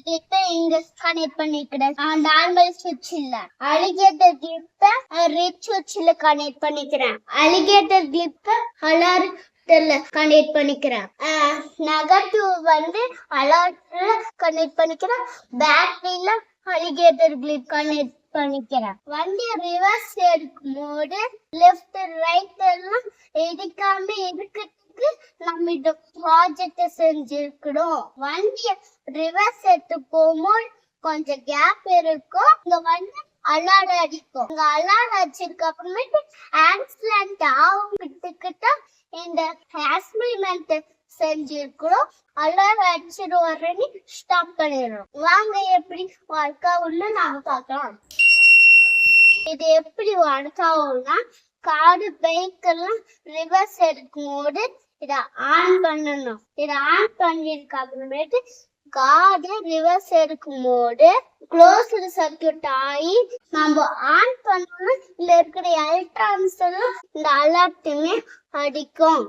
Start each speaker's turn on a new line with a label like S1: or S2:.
S1: கிளிப்பை இங்க கனெக்ட் பண்ணிக்கிறேன். நார்மல் சுவிட்ச் இல்ல. அலிகேட்டர் கிளிப்பை ரெட் சுவிட்ச்ல கனெக்ட் பண்ணிக்கிறேன். அலிகேட்டர் கிளிப்பை அலாரத்துல கனெக்ட் பண்ணிக்கிறேன். நெகட்டிவ் அலார்ட்ல கனெக்ட் பண்ணிக்கிறேன். பேட்டரியில அலிகேட்டர் கிளிப் கனெக்ட் பண்ணிக்கிறேன். வண்டி ரிவர்ஸ் எடுக்கும் போது லெஃப்ட் ரைட் எல்லாம் எடுக்காம இருக்கிறதுக்கு நம்ம இந்த ப்ராஜெக்ட் செஞ்சிருக்கிறோம். வண்டிய ரிவர்ஸ் எடுத்து போகும்போது கொஞ்சம் கேப் இருக்கும். இங்க அலாரம் அடிக்கும். இங்க அலாரம் அடிச்சதுக்கு அப்புறமேட்டு ஆக்சிடென்ட் ஆகிட்டுக்கிட்ட இந்த எக்ஸ்பெரிமெண்ட் செஞ்சிருக்கிறோம். அலாரம் அடிச்சிட்டு உடனே ஸ்டாப் பண்ணிடுறோம். வாங்க எப்படி ஒர்க் ஆகும்னு நாம பார்க்கலாம். இது எப்படி ஒர்க் ஆகும்னா, காரு பைக் எல்லாம் ரிவர்ஸ் எடுக்கும் போது இத ஆன் பண்ணணும். இத ஆன் பண்ணிருக்க அப்புறமேட்டு காரு ரிவர்ஸ் எடுக்கும் போது க்ளோஸ்டு சர்க்கியூட் ஆகி நம்ம ஆன் பண்ணோம்னா இதுல இருக்கிற எலக்ட்ரானிக்ஸ் எல்லாம் இந்த அலர்ட்டுமே அடிக்கும்.